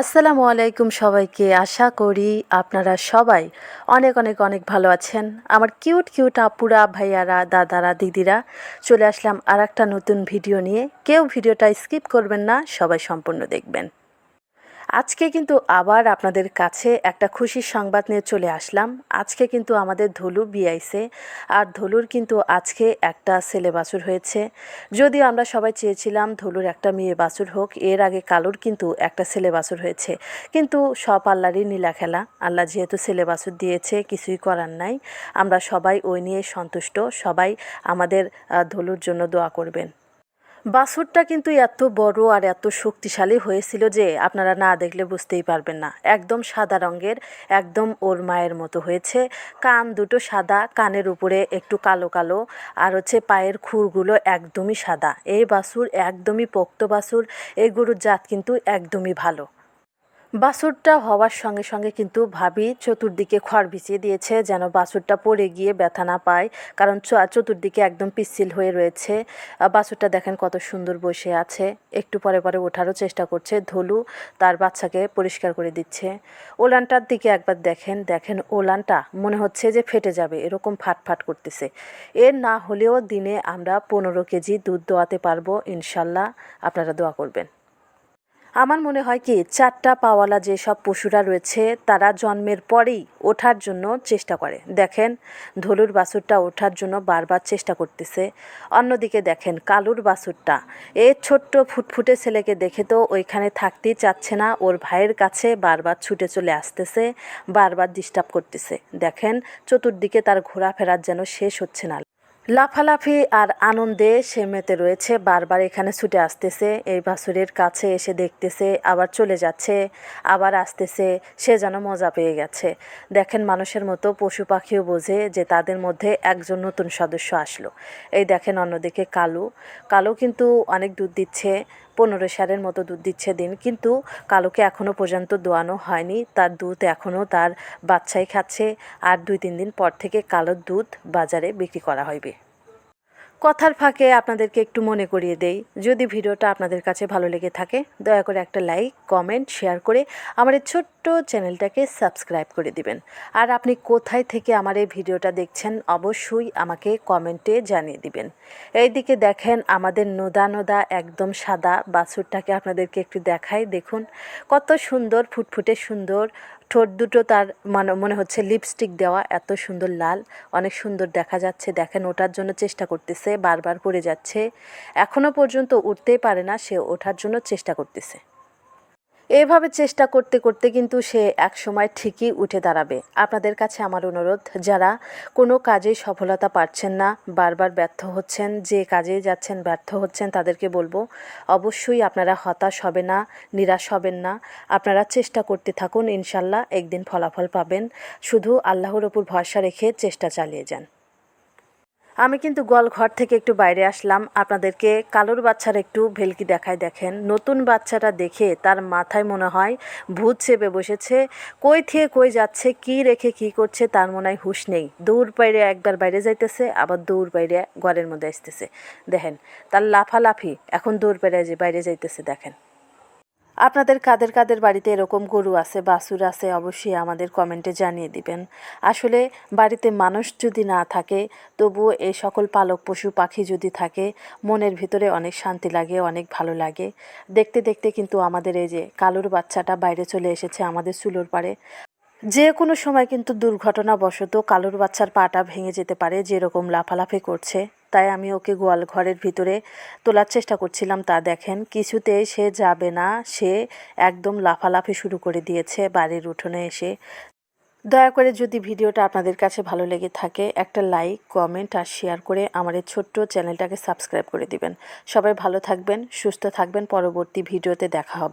আসসালামু আলাইকুম সবাইকে। আশা করি আপনারা সবাই অনেক অনেক অনেক ভালো আছেন। আমার কিউট কিউট আপুরা, ভাইয়ারা, দাদারা, দিদিরা চলে আসলাম আর একটা নতুন ভিডিও নিয়ে। কেউ ভিডিওটা স্কিপ করবেন না, সবাই সম্পূর্ণ দেখবেন। আজকে কিন্তু আবার আপনাদের কাছে একটা খুশির সংবাদ নিয়ে চলে আসলাম। আজকে কিন্তু আমাদের ধলু বিয়াইছে, আর ধলুর কিন্তু আজকে একটা ছেলে বাছুর হয়েছে। যদিও আমরা সবাই চেয়েছিলাম ধলুর একটা মেয়ে বাছুর হোক, এর আগে কালুর কিন্তু একটা ছেলে বাছুর হয়েছে। কিন্তু সব আল্লাহরই নীলা খেলা। আল্লাহ যেহেতু ছেলে বাছুর দিয়েছে, কিছুই করার নাই। আমরা সবাই ওই নিয়ে সন্তুষ্ট। সবাই আমাদের ধলুর জন্য দোয়া করবেন। বাছুরটা কিন্তু এত বড় আর এত শক্তিশালী হয়েছিল যে আপনারা না দেখলে বুঝতেই পারবেন না। একদম সাদা রঙের, একদম ওর মায়ের মতো হয়েছে। কান দুটো সাদা, কানের উপরে একটু কালো কালো, আর হচ্ছে পায়ের খুরগুলো একদমই সাদা। এই বাছুর একদমই পোক্ত বাছুর। এই গরুর জাত কিন্তু একদমই ভালো। বাছুরটা হওয়ার সঙ্গে সঙ্গে কিন্তু ভাবি চতুর্দিকে খড় বিছিয়ে দিয়েছে যেন বাছুরটা পড়ে গিয়ে ব্যথা না পায়, কারণ চতুর্দিকে একদম পিচ্ছিল হয়ে রয়েছে। বাছুরটা দেখেন কত সুন্দর বসে আছে, একটু পরে পরে ওঠারও চেষ্টা করছে। ধলু তার বাচ্চাকে পরিষ্কার করে দিচ্ছে। ওলানটার দিকে একবার দেখেন, দেখেন ওলানটা মনে হচ্ছে যে ফেটে যাবে, এরকম ফাটফাট করতেছে। এর না হলেও দিনে আমরা 15 কেজি দুধ দোয়াতে পারবো ইনশাল্লাহ। আপনারা দোয়া করবেন। আমার মনে হয় কি, 4টা পাওয়ালা যেসব পশুরা রয়েছে তারা জন্মের পরেই ওঠার জন্য চেষ্টা করে। দেখেন ধলুর বাছুরটা ওঠার জন্য বারবার চেষ্টা করতেছে। অন্যদিকে দেখেন কালুর বাছুরটা, এই ছোট্ট ফুটফুটে ছেলেকে দেখে তো ওইখানে থাকতেই চাচ্ছে না, ওর ভাইয়ের কাছে বারবার ছুটে চলে আসতেছে, বারবার ডিস্টার্ব করতেছে। দেখেন চতুর্দিকে তার ঘোরাফেরার যেন শেষ হচ্ছে না। লাফালাফি আর আনন্দে সে মেতে রয়েছে, বারবার এখানে ছুটে আসতেছে, এই বাছুরের কাছে এসে দেখতেছে, আবার চলে যাচ্ছে, আবার আসতেছে। সে যেন মজা পেয়ে গেছে। দেখেন মানুষের মতো পশু পাখিও বোঝে যে তাদের মধ্যে একজন নতুন সদস্য আসলো। এই দেখেন অন্যদিকে কালু, কালু কিন্তু অনেক দুধ দিচ্ছে, 15 সারের মতো দুধ দিচ্ছে দিন, কিন্তু কালুকে এখনও পর্যন্ত দোয়ানো হয়নি। তার দুধ এখনও তার বাচ্চাই খাচ্ছে, আর 2-3 দিন পর থেকে কালোর দুধ বাজারে বিক্রি করা হবে। কথার ফাঁকে আপনাদেরকে একটু মনে করিয়ে দেই, যদি ভিডিওটা আপনাদের কাছে ভালো লেগে থাকে দয়া করে একটা লাইক, কমেন্ট, শেয়ার করে আমার এই ছোট্ট চ্যানেলটাকে সাবস্ক্রাইব করে দিবেন। আর আপনি কোথায় থেকে আমার এই ভিডিওটা দেখছেন অবশ্যই আমাকে কমেন্টে জানিয়ে দিবেন। এইদিকে দেখেন আমাদের নোদা নোদা একদম সাদা বাছুরটাকে আপনাদেরকে একটু দেখাই। দেখুন কত সুন্দর, ফুটফুটে সুন্দর ঠোঁট দুটো, তার মনে হচ্ছে লিপস্টিক দেওয়া, এত সুন্দর লাল, অনেক সুন্দর দেখা যাচ্ছে। দেখেন ওঠার জন্য চেষ্টা করতেছে, বারবার পড়ে যাচ্ছে, এখনও পর্যন্ত উঠতেই পারে না, সে ওঠার জন্য চেষ্টা করতেছে। এভাবে চেষ্টা করতে করতে কিন্তু সে একসময় ঠিকই উঠে দাঁড়াবে। আপনাদের কাছে আমার অনুরোধ, যারা কোনো কাজেই সফলতা পাচ্ছেন না, বারবার ব্যর্থ হচ্ছেন, যে কাজেই যাচ্ছেন ব্যর্থ হচ্ছেন, তাদেরকে বলবো অবশ্যই আপনারা হতাশ হবে না, নিরাশ হবেন না। আপনারা চেষ্টা করতে থাকুন, ইনশাল্লাহ একদিন ফলাফল পাবেন। শুধু আল্লাহর ওপর ভরসা রেখে চেষ্টা চালিয়ে যান। আমি কিন্তু গোয়ালঘর থেকে একটু বাইরে আসলাম, আপনাদেরকে কালুর বাচ্চার একটু ভেলকি দেখায়। দেখেন নতুন বাচ্চাটা দেখে তার মাথায় মনে হয় ভূত চেপে বসেছে। কই থেকে কই যাচ্ছে, কি রেখে কি করছে তার মনে হয় হুঁশ নেই। দৌড় বাইরে একবার বাইরে যাইতেছে, আবার দৌড় বাইরে ঘরের মধ্যে আসতেছে। দেখেন তার লাফালাফি, এখন দৌড় বাইরে বাইরে যাইতেছে। দেখেন আপনাদের কাদের কাদের বাড়িতে এরকম গরু আছে, বাছুর আছে, অবশ্যই আমাদের কমেন্টে জানিয়ে দিবেন। আসলে বাড়িতে মানুষ যদি না থাকে, তবুও এই সকল পালক পশু পাখি যদি থাকে, মনের ভিতরে অনেক শান্তি লাগে, অনেক ভালো লাগে। দেখতে দেখতে কিন্তু আমাদের এই যে কালুর বাচ্চাটা বাইরে চলে এসেছে আমাদের চুলোর পাড়ে। যে কোনো সময় কিন্তু দুর্ঘটনাবশত কালুর বাচ্চার পাটা ভেঙে যেতে পারে, যেরকম লাফালাফি করছে। তাই আমি ওকে গোয়াল ঘরের ভিতরে তোলার চেষ্টা করছিলাম, তা দেখেন কিছুতেই সে যাবে না, সে একদম লাফালাফি শুরু করে দিয়েছে বাড়ির উঠোনে এসে। দয়া করে যদি ভিডিওটা আপনাদের কাছে ভালো লেগে থাকে একটা লাইক, কমেন্ট আর শেয়ার করে আমার এই ছোট্ট চ্যানেলটাকে সাবস্ক্রাইব করে দিবেন। সবাই ভালো থাকবেন, সুস্থ থাকবেন, পরবর্তী ভিডিওতে দেখা হবে।